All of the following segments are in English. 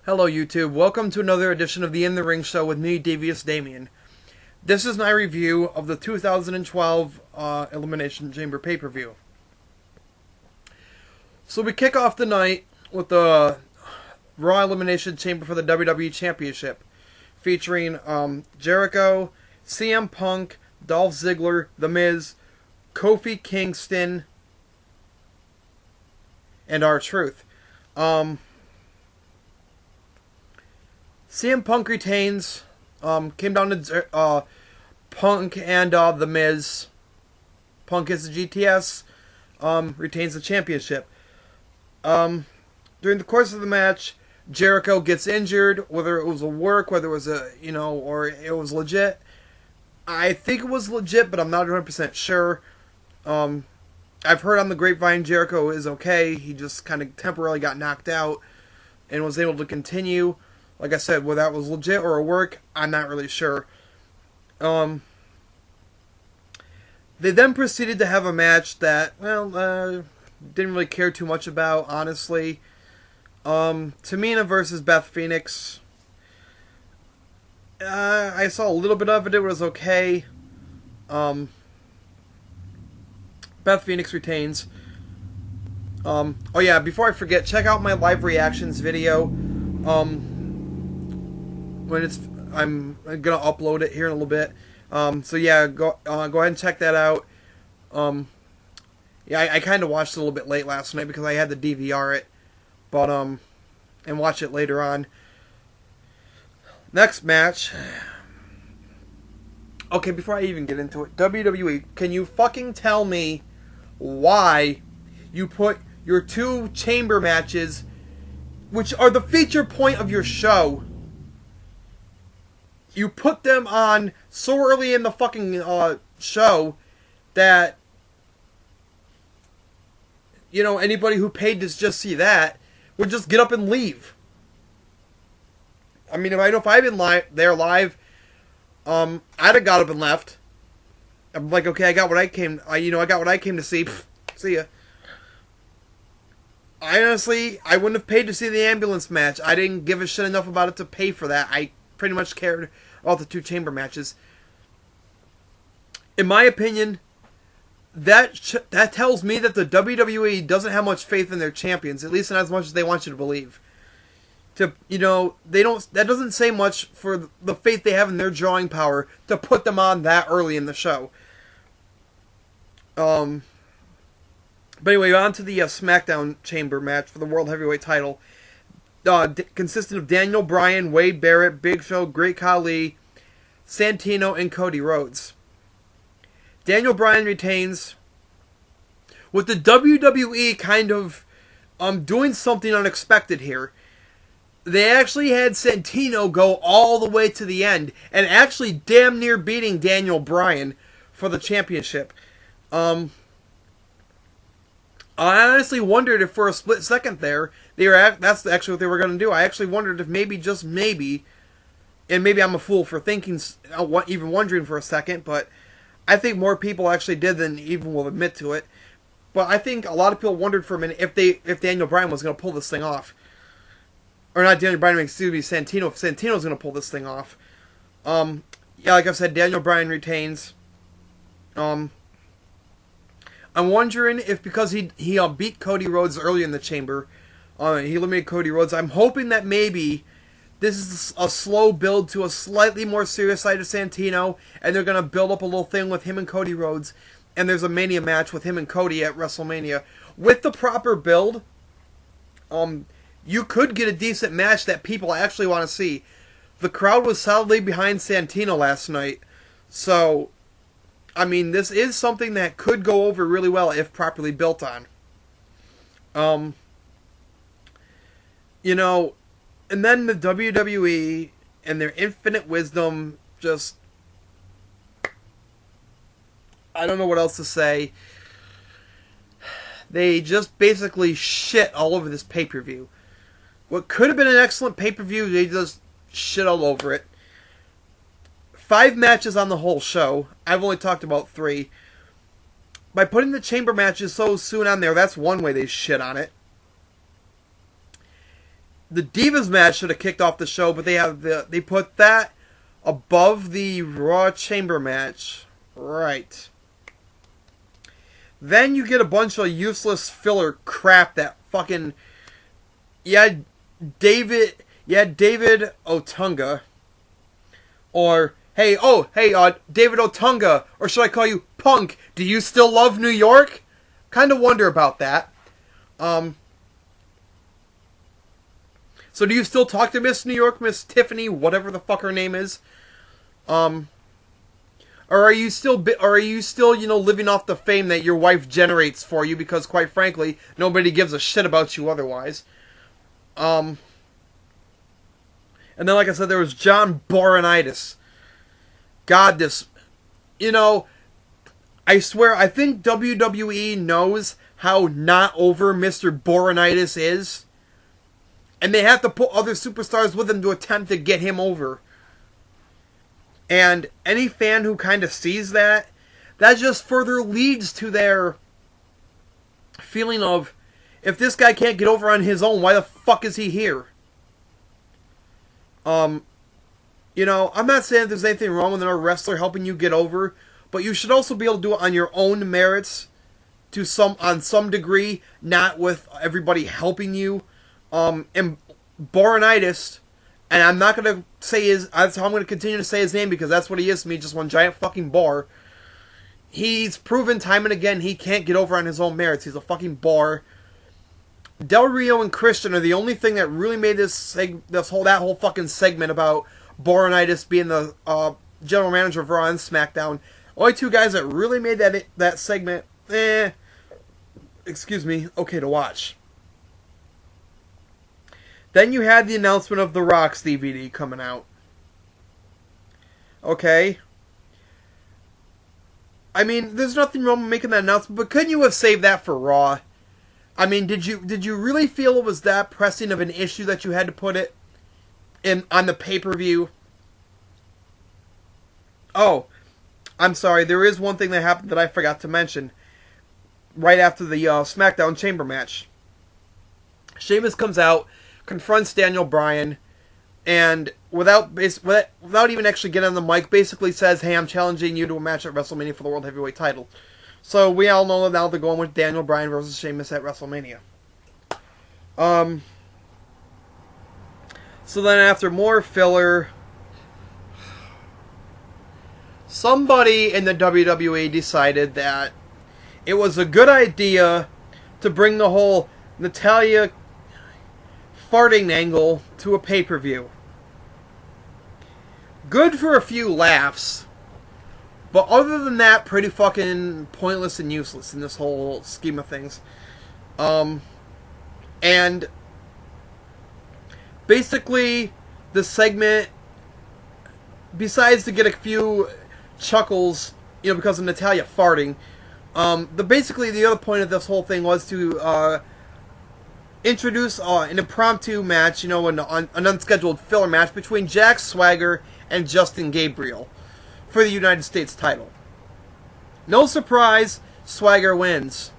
Hello YouTube, welcome to another edition of the In the Ring Show with me, Devious Damien. This is my review of the 2012 Elimination Chamber pay-per-view. So we kick off the night with the Raw Elimination Chamber for the WWE Championship, featuring Jericho, CM Punk, Dolph Ziggler, The Miz, Kofi Kingston, and R-Truth. CM Punk retains. Came down to Punk and The Miz. Punk is the GTS. Retains the championship. During the course of the match, Jericho gets injured. Whether it was a work, whether it was or it was legit. I think it was legit, but I'm not 100% sure. I've heard on the grapevine Jericho is okay. He just kind of temporarily got knocked out and was able to continue. Like I said, whether that was legit or a work, I'm not really sure. They then proceeded to have a match that, didn't really care too much about, honestly. Tamina versus Beth Phoenix. I saw a little bit of it. It was okay. Beth Phoenix retains. Oh yeah, before I forget, check out my live reactions video. I'm gonna upload it here in a little bit. So yeah, go ahead and check that out. Yeah, I kind of watched it a little bit late last night because I had to DVR it, but and watch it later on. Next match. Okay, before I even get into it, WWE, can you fucking tell me why you put your two chamber matches, which are the feature point of your show, you put them on so early in the fucking show that, anybody who paid to just see that would just get up and leave. I mean, if I'd been there live, I'd have got up and left. I'm like, okay, I got what I came to see. Pfft, see ya. I wouldn't have paid to see the ambulance match. I didn't give a shit enough about it to pay for that. I pretty much cared about the two chamber matches. In my opinion, that tells me that the WWE doesn't have much faith in their champions, at least not as much as they want you to believe. That doesn't say much for the faith they have in their drawing power to put them on that early in the show. But anyway, on to the SmackDown Chamber match for the World Heavyweight title. Consisted of Daniel Bryan, Wade Barrett, Big Show, Great Khali, Santino, and Cody Rhodes. Daniel Bryan retains, with the WWE kind of doing something unexpected here. They actually had Santino go all the way to the end and actually damn near beating Daniel Bryan for the championship. I honestly wondered if for a split second there, that's actually what they were going to do. I actually wondered if maybe, just maybe, and maybe I'm a fool for thinking, even wondering for a second, but I think more people actually did than even will admit to it. But I think a lot of people wondered for a minute if Daniel Bryan was going to pull this thing off. Or not Daniel Bryan, excuse me, Santino. If Santino was going to pull this thing off. Yeah, like I said, Daniel Bryan retains. I'm wondering if because he beat Cody Rhodes early in the chamber, he eliminated Cody Rhodes. I'm hoping that maybe this is a slow build to a slightly more serious side of Santino, and they're going to build up a little thing with him and Cody Rhodes, and there's a Mania match with him and Cody at WrestleMania. With the proper build, you could get a decent match that people actually want to see. The crowd was solidly behind Santino last night, so I mean, this is something that could go over really well if properly built on. And then the WWE and their infinite wisdom just, I don't know what else to say. They just basically shit all over this pay-per-view. What could have been an excellent pay-per-view, they just shit all over it. 5 matches on the whole show. I've only talked about 3. By putting the chamber matches so soon on there, that's one way they shit on it. the Divas match should have kicked off the show, but they put that above the Raw Chamber match. Right. Then you get a bunch of useless filler crap that fucking... David Otunga. Or, David Otunga. Or should I call you Punk? Do you still love New York? Kind of wonder about that. So do you still talk to Miss New York, Miss Tiffany, whatever the fuck her name is? Or are you still, living off the fame that your wife generates for you? Because quite frankly, nobody gives a shit about you otherwise. And then, like I said, there was John Laurinaitis. God, I swear, I think WWE knows how not over Mr. Laurinaitis is. And they have to put other superstars with him to attempt to get him over. And any fan who kind of sees that just further leads to their feeling of, if this guy can't get over on his own, why the fuck is he here? I'm not saying there's anything wrong with another wrestler helping you get over, but you should also be able to do it on your own merits, on some degree, not with everybody helping you. And Laurinaitis, and I'm not going to say that's how I'm going to continue to say his name, because that's what he is to me, just one giant fucking bar. He's proven time and again he can't get over on his own merits. He's a fucking bar. Del Rio and Christian are the only thing that really made that whole fucking segment about Laurinaitis being the general manager of Raw and SmackDown. Only two guys that really made that segment, okay to watch. Then you had the announcement of The Rock's DVD coming out. Okay. I mean, there's nothing wrong with making that announcement, but couldn't you have saved that for Raw? I mean, did you really feel it was that pressing of an issue that you had to put it on the pay-per-view? Oh, I'm sorry. There is one thing that happened that I forgot to mention. Right after the SmackDown Chamber match, Sheamus comes out, confronts Daniel Bryan, and without even actually getting on the mic, basically says, "Hey, I'm challenging you to a match at WrestleMania for the World Heavyweight title." So we all know that now they're going with Daniel Bryan versus Sheamus at WrestleMania. So then after more filler, somebody in the WWE decided that it was a good idea to bring the whole Natalya farting angle to a pay-per-view. Good for a few laughs, but other than that, pretty fucking pointless and useless in this whole scheme of things. And basically, the segment, besides to get a few chuckles, because of Natalya farting, basically the other point of this whole thing was to introduce an impromptu match, an unscheduled filler match between Jack Swagger and Justin Gabriel for the United States title. No surprise, Swagger wins.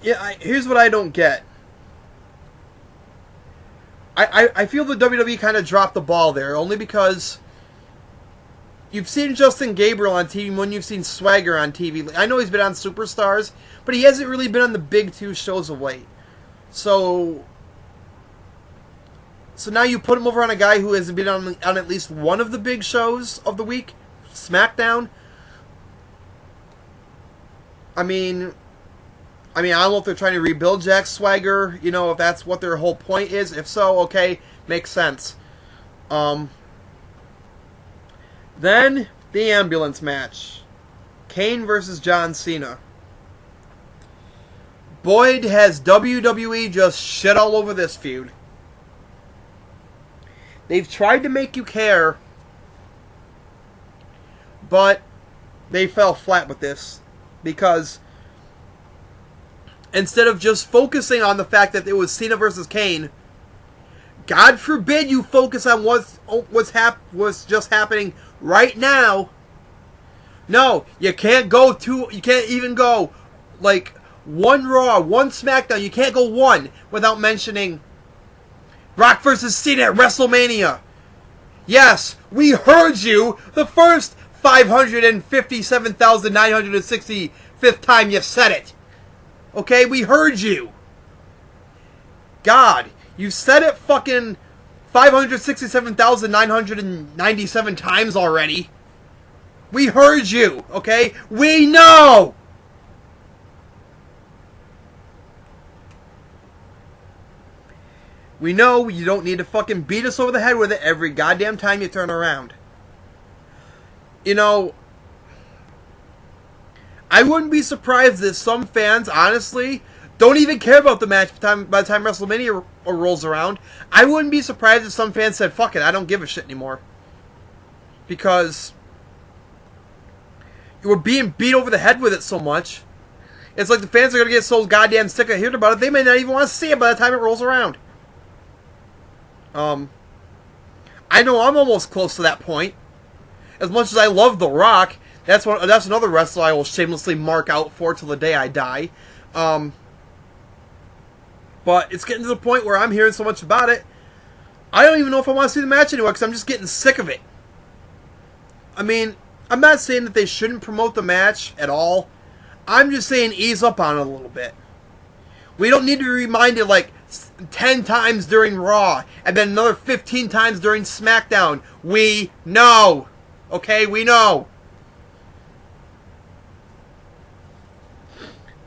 Yeah, here's what I don't get. I feel the WWE kind of dropped the ball there, only because you've seen Justin Gabriel on TV when you've seen Swagger on TV. I know he's been on Superstars, but he hasn't really been on the big two shows of late. So now you put him over on a guy who has been on at least one of the big shows of the week, SmackDown. I mean, I don't know if they're trying to rebuild Jack Swagger, if that's what their whole point is. If so, okay, makes sense. Then, the ambulance match. Kane versus John Cena. Boy, has WWE just shit all over this feud. They've tried to make you care, but they fell flat with this. Because instead of just focusing on the fact that it was Cena versus Kane, God forbid you focus on what's just happening right now. No, you can't even go like one Raw, one SmackDown. You can't go one without mentioning Rock versus Cena at WrestleMania. Yes, we heard you the first 557,965th time you said it. Okay, we heard you. God, you said it fucking 567,997 times already. We heard you, okay? We know! We know you don't need to fucking beat us over the head with it every goddamn time you turn around. You know, I wouldn't be surprised if some fans, honestly, don't even care about the match by the time WrestleMania rolls around. I wouldn't be surprised if some fans said, fuck it, I don't give a shit anymore. Because you were being beat over the head with it so much. It's like the fans are going to get so goddamn sick of hearing about it, they may not even want to see it by the time it rolls around. I know I'm almost close to that point. As much as I love The Rock, that's another wrestler I will shamelessly mark out for till the day I die. But it's getting to the point where I'm hearing so much about it, I don't even know if I want to see the match anymore because I'm just getting sick of it. I mean, I'm not saying that they shouldn't promote the match at all. I'm just saying ease up on it a little bit. We don't need to be reminded like 10 times during Raw and then another 15 times during SmackDown. We know. Okay, we know.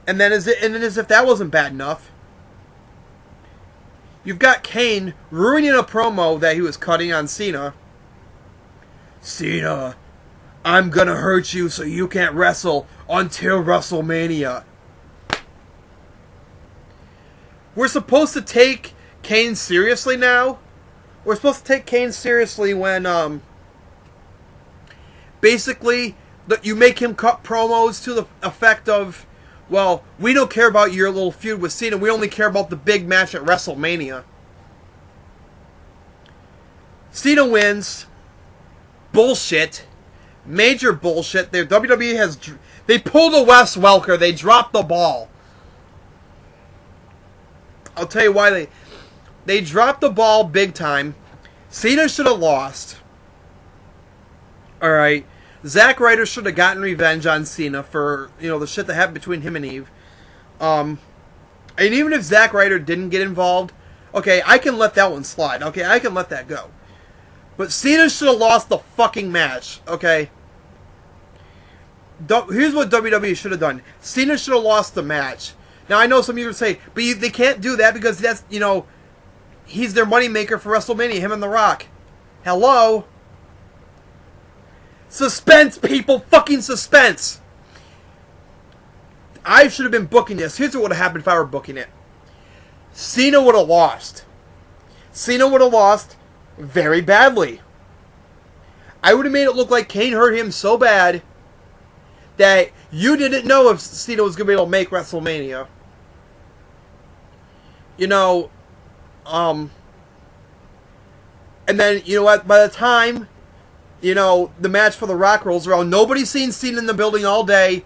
And then as if that wasn't bad enough, you've got Kane ruining a promo that he was cutting on Cena. Cena, I'm gonna hurt you so you can't wrestle until WrestleMania. We're supposed to take Kane seriously now? We're supposed to take Kane seriously when, basically, you make him cut promos to the effect of, well, we don't care about your little feud with Cena, we only care about the big match at WrestleMania. Cena wins. Bullshit. Major bullshit. WWE has... They pulled a Wes Welker. They dropped the ball. I'll tell you why they dropped the ball big time. Cena should have lost. Alright. Zack Ryder should have gotten revenge on Cena for, the shit that happened between him and Eve. And even if Zack Ryder didn't get involved, okay, I can let that one slide. Okay, I can let that go. But Cena should have lost the fucking match, okay? Here's what WWE should have done. Cena should have lost the match. Now, I know some of you would say, but they can't do that because that's, he's their moneymaker for WrestleMania, him and The Rock. Hello? Suspense, people! Fucking suspense! I should have been booking this. Here's what would have happened if I were booking it. Cena would have lost. Cena would have lost very badly. I would have made it look like Kane hurt him so bad that you didn't know if Cena was going to be able to make WrestleMania. And then, you know what, by the time, the match for The Rock rolls around, nobody's seen Cena in the building all day,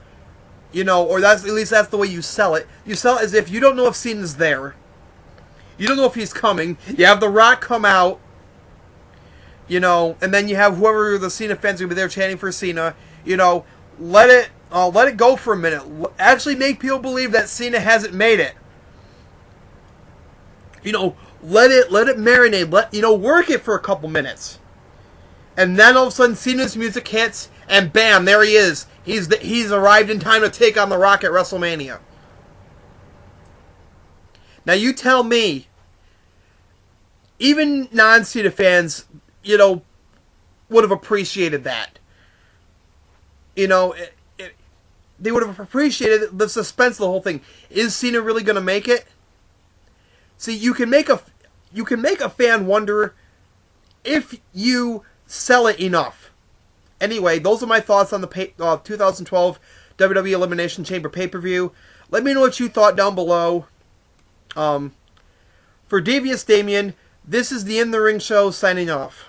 or at least that's the way you sell it. You sell it as if you don't know if Cena's there. You don't know if he's coming. You have The Rock come out, and then you have whoever the Cena fans are going to be there chanting for Cena, let it go for a minute. Actually make people believe that Cena hasn't made it. Let it marinate. Work it for a couple minutes. And then all of a sudden Cena's music hits and bam, there he is. He's arrived in time to take on The Rock at WrestleMania. Now you tell me, even non-Cena fans, would have appreciated that. They would have appreciated the suspense of the whole thing. Is Cena really going to make it? See, you can make a fan wonder if you sell it enough. Anyway, those are my thoughts on the 2012 WWE Elimination Chamber pay-per-view. Let me know what you thought down below. For Devious Damien, this is the In the Ring Show signing off.